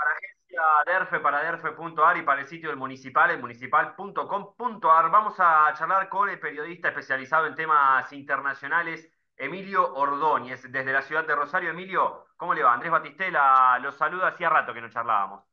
Para agencia DERFE, para derfe.ar y para el sitio del Municipal, el municipal.com.ar. Vamos a charlar con el periodista especializado en temas internacionales, Emilio Ordóñez, desde la ciudad de Rosario. Emilio, ¿cómo le va? Andrés Batistela los saluda, hacía rato que no charlábamos.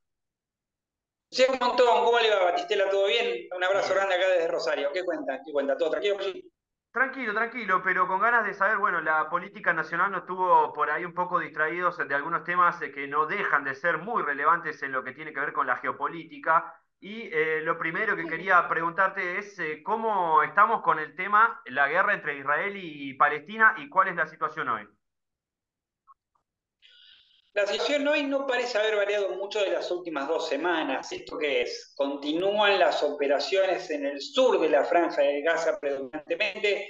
Sí, un montón. ¿Cómo le va, Batistela? ¿Todo bien? Un abrazo Bien. grande acá desde Rosario. ¿Qué cuenta? ¿Qué cuenta? ¿Todo tranquilo? Sí. Tranquilo, tranquilo, pero con ganas de saber, bueno, la política nacional nos tuvo por ahí un poco distraídos de algunos temas que no dejan de ser muy relevantes en lo que tiene que ver con la geopolítica. Y lo primero que quería preguntarte es cómo estamos con el tema, la guerra entre Israel y Palestina y cuál es la situación hoy. La situación hoy no parece haber variado mucho de las últimas 2 semanas. ¿Esto qué es? Continúan las operaciones en el sur de la Franja de Gaza predominantemente,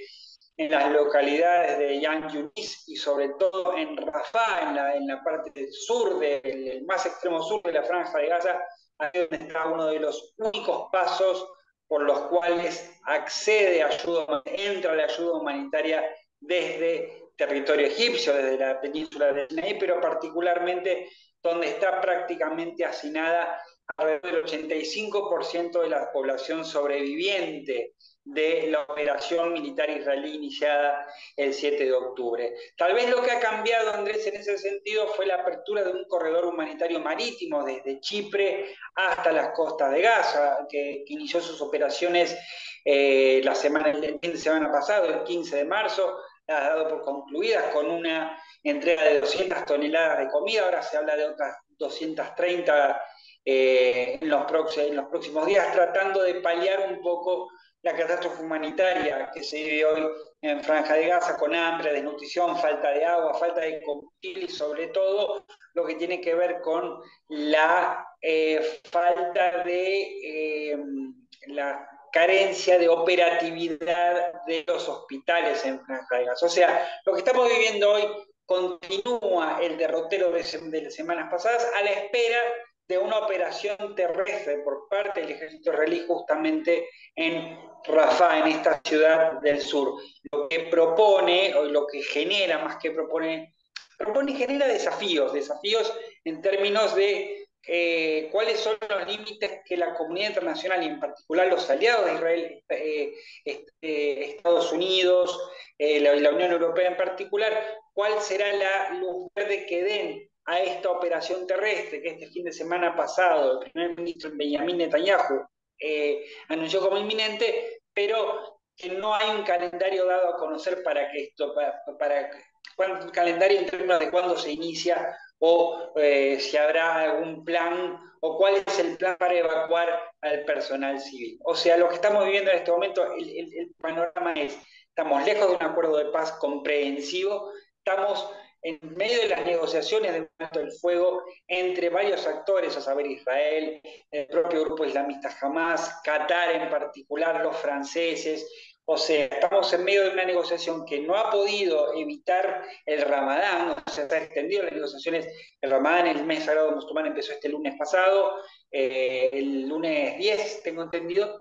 en las localidades de Yan Yunis y sobre todo en Rafah, en la parte del sur, del más extremo sur de la Franja de Gaza, ahí donde está uno de los únicos pasos por los cuales entra la ayuda humanitaria desde territorio egipcio, desde la península de Sinaí, pero particularmente donde está prácticamente hacinada alrededor del 85% de la población sobreviviente de la operación militar israelí iniciada el 7 de octubre. Tal vez lo que ha cambiado, Andrés, en ese sentido fue la apertura de un corredor humanitario marítimo desde Chipre hasta las costas de Gaza, que inició sus operaciones el fin de semana pasado, el 15 de marzo, las ha dado por concluidas con una entrega de 200 toneladas de comida. Ahora se habla de otras 230 en los próximos días, tratando de paliar un poco la catástrofe humanitaria que se vive hoy en Franja de Gaza, con hambre, desnutrición, falta de agua, falta de combustible y sobre todo lo que tiene que ver con la falta de la carencia de operatividad de los hospitales en Franja de Gaza. O sea, lo que estamos viviendo hoy continúa el derrotero de las semanas pasadas a la espera de una operación terrestre por parte del ejército israelí justamente en Rafah, en esta ciudad del sur. Lo que propone, o lo que genera, más que propone y genera desafíos en términos de cuáles son los límites que la comunidad internacional y en particular los aliados de Israel, Estados Unidos, la Unión Europea en particular, cuál será la luz verde que den a esta operación terrestre que este fin de semana pasado el primer ministro Benjamin Netanyahu anunció como inminente, pero que no hay un calendario dado a conocer para que esto, un calendario en términos de cuándo se inicia o si habrá algún plan o cuál es el plan para evacuar al personal civil. O sea, lo que estamos viviendo en este momento, el panorama es, estamos lejos de un acuerdo de paz comprensivo, estamos en medio de las negociaciones de alto del fuego entre varios actores, a saber Israel, el propio grupo islamista Hamas, Qatar en particular, los franceses. O sea, estamos en medio de una negociación que no ha podido evitar el Ramadán, o sea, se ha extendido las negociaciones. El Ramadán, el mes sagrado musulmán, empezó este lunes pasado, el lunes 10, tengo entendido,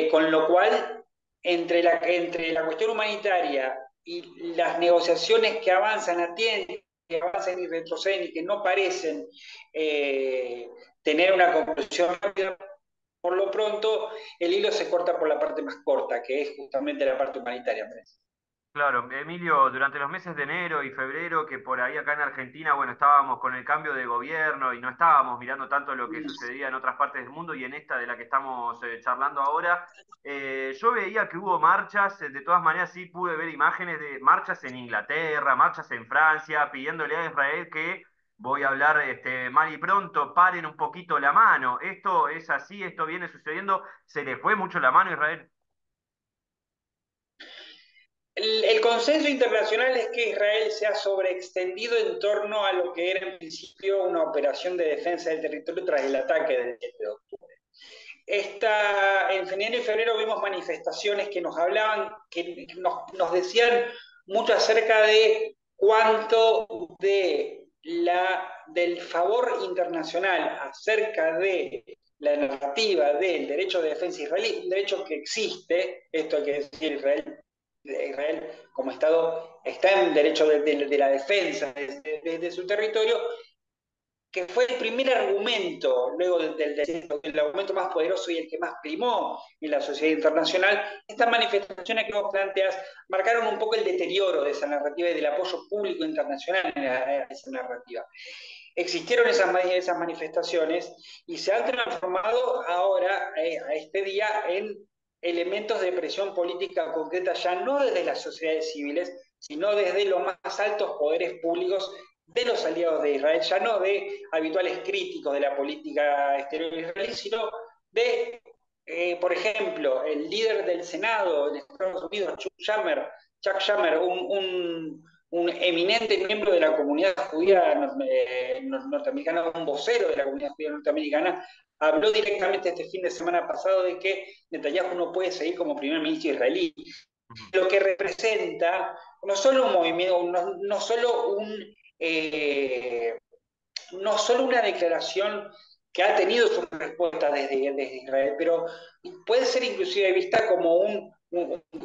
con lo cual, entre la cuestión humanitaria y las negociaciones que avanzan a tiempo, que avanzan y retroceden y que no parecen eh, tener una conclusión rápida, por lo pronto el hilo se corta por la parte más corta, que es justamente la parte humanitaria, Andrés. Claro, Emilio, durante los meses de enero y febrero, que por ahí acá en Argentina, bueno, estábamos con el cambio de gobierno y no estábamos mirando tanto lo que sucedía en otras partes del mundo y en esta de la que estamos charlando ahora, yo veía que hubo marchas, de todas maneras sí pude ver imágenes de marchas en Inglaterra, marchas en Francia, pidiéndole a Israel que, voy a hablar mal y pronto, paren un poquito la mano. Esto es así, esto viene sucediendo, se le fue mucho la mano a Israel. El consenso internacional es que Israel se ha sobreextendido en torno a lo que era en principio una operación de defensa del territorio tras el ataque del 7 de octubre. En enero y febrero vimos manifestaciones que nos hablaban, que nos decían mucho acerca de cuánto del favor internacional acerca de la narrativa del derecho de defensa israelí, un derecho que existe, esto hay que decir, Israel como Estado está en derecho de la defensa de su territorio, que fue el primer argumento, luego del argumento más poderoso y el que más primó en la sociedad internacional, estas manifestaciones que vos planteas marcaron un poco el deterioro de esa narrativa y del apoyo público internacional a esa narrativa. Existieron esas manifestaciones y se han transformado ahora, a este día, en elementos de presión política concreta, ya no desde las sociedades civiles, sino desde los más altos poderes públicos de los aliados de Israel, ya no de habituales críticos de la política exterior israelí, sino de, por ejemplo, el líder del Senado de Estados Unidos, Chuck Schumer, un eminente miembro de la comunidad judía norteamericana, un vocero de la comunidad judía norteamericana, habló directamente este fin de semana pasado de que Netanyahu no puede seguir como primer ministro israelí. Lo que representa no solo un movimiento, no solo una declaración que ha tenido su respuesta desde Israel, pero puede ser inclusive vista como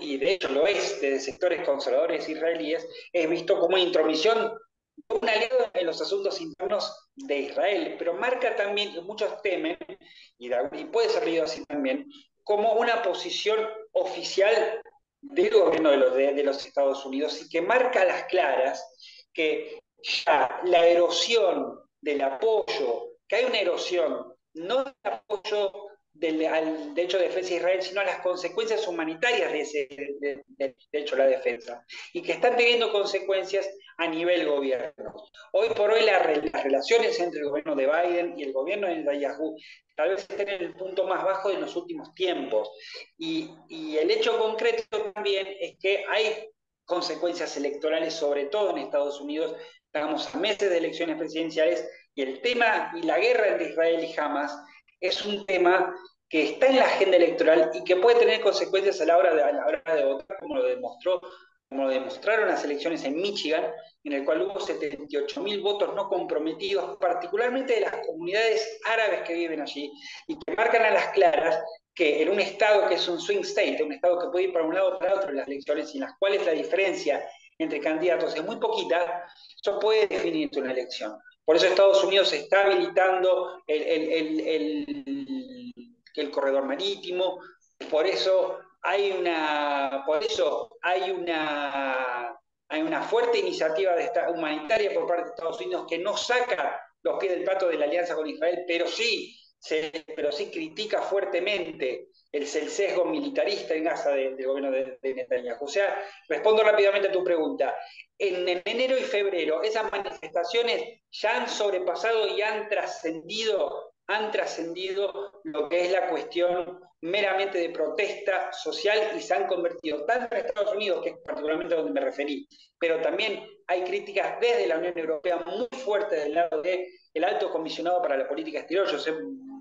y de hecho lo es, desde sectores conservadores israelíes, es visto como una intromisión, un aliado en los asuntos internos de Israel, pero marca también, que muchos temen, y puede ser leído así también, como una posición oficial del gobierno de los Estados Unidos y que marca a las claras que ya la erosión del apoyo, que hay una erosión, no del apoyo al derecho de defensa de Israel, sino a las consecuencias humanitarias de ese derecho a la defensa, y que están teniendo consecuencias a nivel gobierno. Hoy por hoy las relaciones entre el gobierno de Biden y el gobierno de Netanyahu tal vez estén en el punto más bajo de los últimos tiempos. Y el hecho concreto también es que hay consecuencias electorales, sobre todo en Estados Unidos. Estamos a meses de elecciones presidenciales y el tema y la guerra entre Israel y Hamas es un tema que está en la agenda electoral y que puede tener consecuencias a la hora de votar, como lo demostraron las elecciones en Michigan, en el cual hubo 78.000 votos no comprometidos, particularmente de las comunidades árabes que viven allí, y que marcan a las claras que en un estado que es un swing state, un estado que puede ir para un lado o para otro en las elecciones, y en las cuales la diferencia entre candidatos es muy poquita, eso puede definir una elección. Por eso Estados Unidos está habilitando el corredor marítimo, por eso hay una fuerte iniciativa humanitaria por parte de Estados Unidos que no saca los pies del plato de la alianza con Israel, pero sí critica fuertemente el sesgo militarista en Gaza del gobierno de Netanyahu. O sea, respondo rápidamente a tu pregunta. En enero y febrero, esas manifestaciones ya han sobrepasado y han trascendido lo que es la cuestión meramente de protesta social y se han convertido, tanto en Estados Unidos, que es particularmente donde me referí, pero también hay críticas desde la Unión Europea muy fuertes del lado del alto comisionado para la política exterior, Josep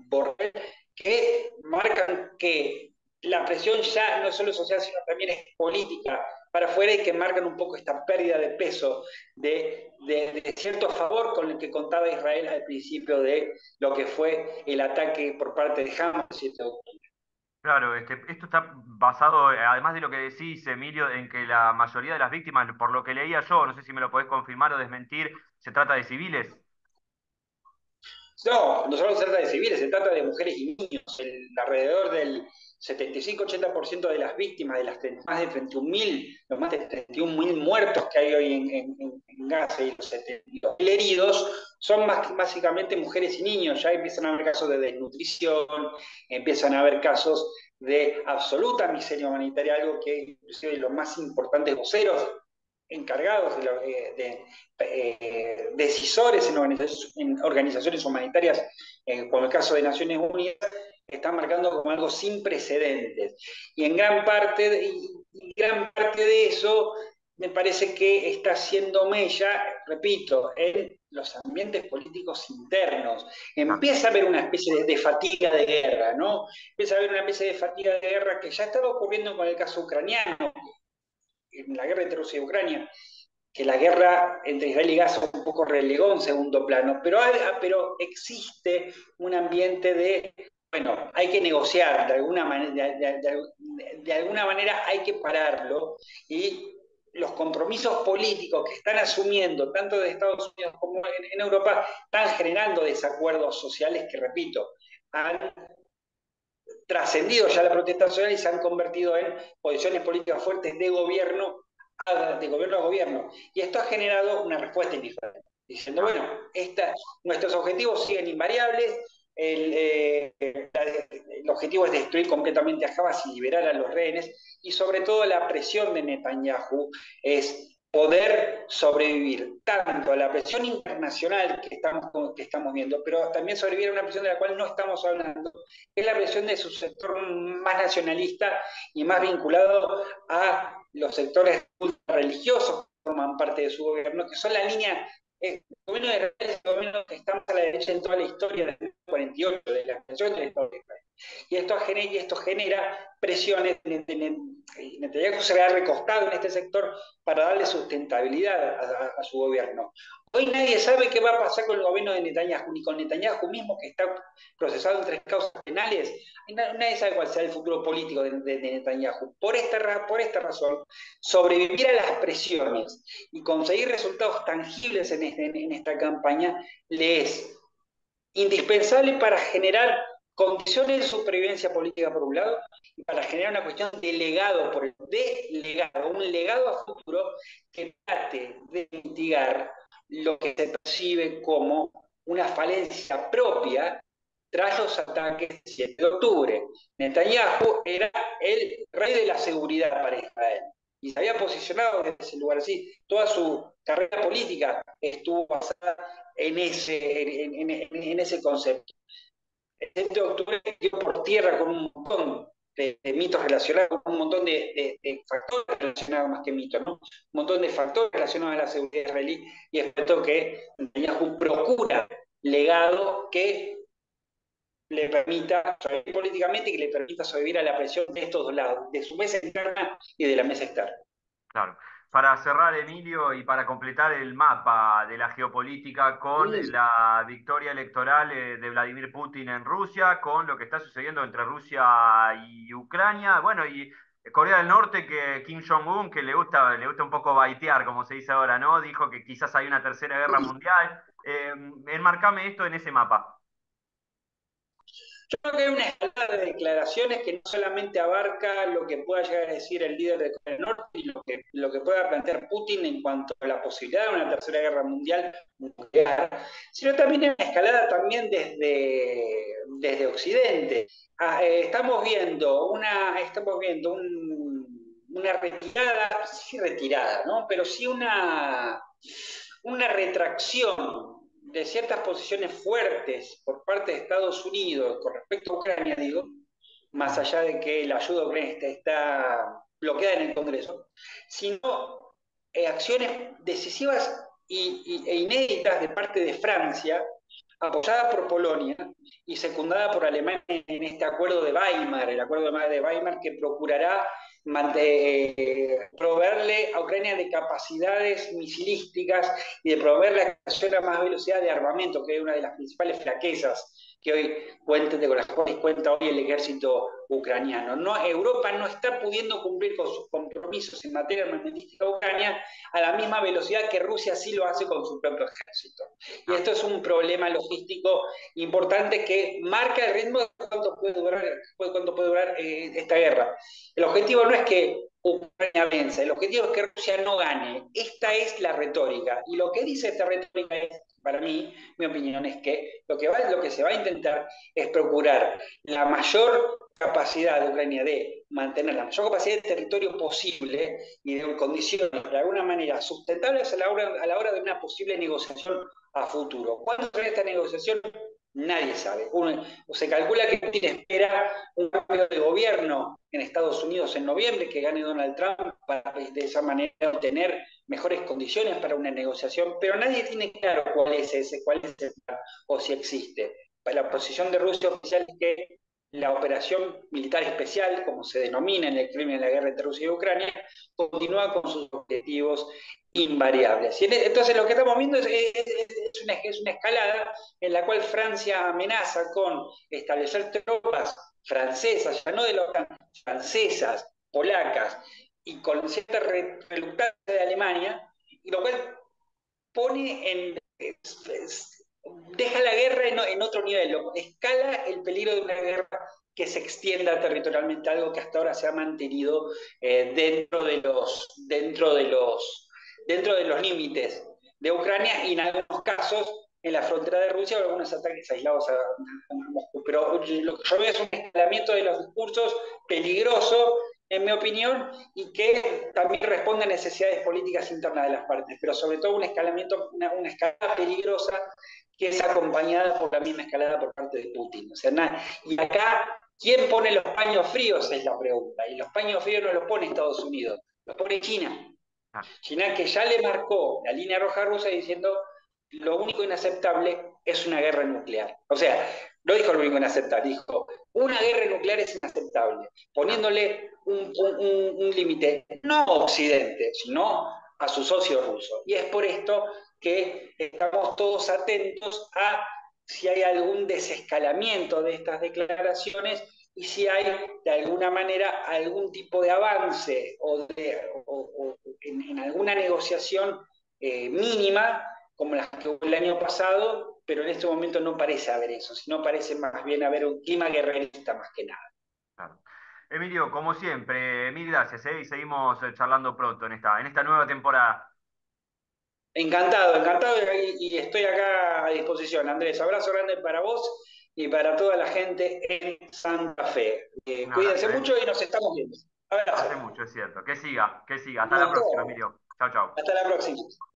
Borrell, que marcan que la presión ya no es solo social, sino también es política para afuera y que marcan un poco esta pérdida de peso de cierto favor con el que contaba Israel al principio de lo que fue el ataque por parte de Hamas el 7 de octubre. Claro, esto está basado, además de lo que decís, Emilio, en que la mayoría de las víctimas, por lo que leía yo, no sé si me lo podés confirmar o desmentir, se trata de civiles. No, no solo se trata de civiles, se trata de mujeres y niños. Alrededor del 75-80% de las víctimas, de más de 31.000, los más de 31.000 muertos que hay hoy en Gaza y los 72.000 heridos, son básicamente mujeres y niños. Ya empiezan a haber casos de desnutrición, empiezan a haber casos de absoluta miseria humanitaria, algo que inclusive los más importantes voceros encargados decisores en organizaciones humanitarias, como el caso de Naciones Unidas, están marcando como algo sin precedentes. Y gran parte de eso me parece que está haciendo mella, repito, en los ambientes políticos internos. Empieza a haber una especie de fatiga de guerra, ¿no? Empieza a haber una especie de fatiga de guerra que ya estaba ocurriendo con el caso ucraniano, en la guerra entre Rusia y Ucrania, que la guerra entre Israel y Gaza un poco relegó en segundo plano, pero existe un ambiente bueno, hay que negociar, de alguna manera hay que pararlo, y los compromisos políticos que están asumiendo tanto de Estados Unidos como en Europa están generando desacuerdos sociales que, repito, han trascendido ya la protesta social y se han convertido en posiciones políticas fuertes de gobierno a gobierno. Y esto ha generado una respuesta indiferente, diciendo, bueno, nuestros objetivos siguen invariables, el objetivo es destruir completamente a Hamas y liberar a los rehenes, y sobre todo la presión de Netanyahu es poder sobrevivir tanto a la presión internacional que estamos viendo, pero también sobrevivir a una presión de la cual no estamos hablando, que es la presión de su sector más nacionalista y más vinculado a los sectores religiosos que forman parte de su gobierno, que son la línea. El gobierno de Israel es el gobierno que está más a la derecha en toda la historia del 1948, de la creación del Estado de Israel. Y esto genera presiones. Netanyahu se ha recostado en este sector para darle sustentabilidad a su gobierno. Hoy nadie sabe qué va a pasar con el gobierno de Netanyahu, ni con Netanyahu mismo, que está procesado en 3 causas penales. Nadie sabe cuál será el futuro político de Netanyahu. Por esta razón, sobrevivir a las presiones y conseguir resultados tangibles en esta campaña le es indispensable para generar condiciones de supervivencia política por un lado y para generar una cuestión de legado, un legado a futuro que trate de mitigar lo que se percibe como una falencia propia tras los ataques del 7 de octubre. Netanyahu era el rey de la seguridad para Israel y se había posicionado desde ese lugar así. Toda su carrera política estuvo basada en ese concepto. El 7 de octubre dio por tierra con un montón de mitos relacionados, con un montón de factores relacionados más que mitos, ¿no? Un montón de factores relacionados a la seguridad israelí, y es por esto que Netanyahu procura legado que le permita sobrevivir políticamente y que le permita sobrevivir a la presión de estos dos lados, de su mesa interna y de la mesa externa. Claro. Para cerrar, Emilio, y para completar el mapa de la geopolítica con la victoria electoral de Vladimir Putin en Rusia, con lo que está sucediendo entre Rusia y Ucrania, bueno, y Corea del Norte, que Kim Jong-un, que le gusta un poco baitear, como se dice ahora, ¿no? Dijo que quizás hay una tercera guerra mundial. Enmarcame esto en ese mapa. Yo creo que hay una escala de declaraciones que no solamente abarca lo que pueda llegar a decir el líder de Corea del Norte y lo que pueda plantear Putin en cuanto a la posibilidad de una tercera guerra mundial nuclear, sino también hay una escalada también desde Occidente. Estamos viendo una retirada, sí retirada, ¿no? Pero sí una retracción de ciertas posiciones fuertes por parte de Estados Unidos con respecto a Ucrania, digo, más allá de que la ayuda a Ucrania está bloqueada en el Congreso, sino acciones decisivas e inéditas de parte de Francia, apoyada por Polonia y secundada por Alemania en este acuerdo de Weimar, el acuerdo de Weimar que procurará proveerle a Ucrania de capacidades misilísticas y de proveerle a más velocidad de armamento, que es una de las principales flaquezas que hoy con las cuales cuenta hoy el ejército ucraniano. Europa no está pudiendo cumplir con sus compromisos en materia armamentística de Ucrania a la misma velocidad que Rusia sí lo hace con su propio ejército. Y esto es un problema logístico importante que marca el ritmo de cuánto puede durar esta guerra. El objetivo no es que Ucrania vence, el objetivo es que Rusia no gane. Esta es la retórica. Y lo que dice esta retórica es, para mí, mi opinión es que lo que se va a intentar es procurar la mayor capacidad de Ucrania de mantener la mayor capacidad de territorio posible y de condiciones de alguna manera sustentables a la hora de una posible negociación a futuro. ¿Cuándo será esta negociación? Nadie sabe. Se calcula que Putin espera un cambio de gobierno en Estados Unidos en noviembre, que gane Donald Trump, para de esa manera obtener mejores condiciones para una negociación, pero nadie tiene claro cuál es ese plan o si existe. La posición de Rusia oficial es que la operación militar especial, como se denomina en el crimen de la guerra entre Rusia y Ucrania, continúa con sus objetivos invariables. Entonces lo que estamos viendo es una escalada en la cual Francia amenaza con establecer tropas francesas, ya no de la OTAN, francesas, polacas, y con cierta reluctancia de Alemania, y lo cual pone deja la guerra en otro nivel, escala el peligro de una guerra que se extienda territorialmente, algo que hasta ahora se ha mantenido dentro de los límites de Ucrania y en algunos casos en la frontera de Rusia o algunos ataques aislados a Moscú. Pero lo que yo veo es un escalamiento de los discursos peligroso, en mi opinión, y que también responde a necesidades políticas internas de las partes, pero sobre todo un escalamiento, una escalada peligrosa que es acompañada por la misma escalada por parte de Putin. O sea, y acá, ¿quién pone los paños fríos? Es la pregunta. Y los paños fríos no los pone Estados Unidos, los pone China. China que ya le marcó la línea roja a Rusia diciendo lo único inaceptable es una guerra nuclear. O sea, no dijo lo único inaceptable, dijo una guerra nuclear es inaceptable, poniéndole un límite no a Occidente, sino a su socio ruso. Y es por esto que estamos todos atentos a si hay algún desescalamiento de estas declaraciones y si hay de alguna manera algún tipo de avance o en alguna negociación mínima como las que hubo el año pasado, pero en este momento no parece haber eso, sino parece más bien haber un clima guerrerista más que nada. Claro. Emilio, como siempre, mil gracias, ¿eh? Y seguimos charlando pronto en esta nueva temporada. Encantado, encantado y estoy acá a disposición. Andrés, abrazo grande para vos y para toda la gente en Santa Fe. Un Cuídense abrazo, ¿eh? mucho y nos estamos viendo. Abrazo. Hace mucho, es cierto. Que siga, que siga. Un Hasta la próxima, montón. Emilio. Chau, chau. Hasta la próxima.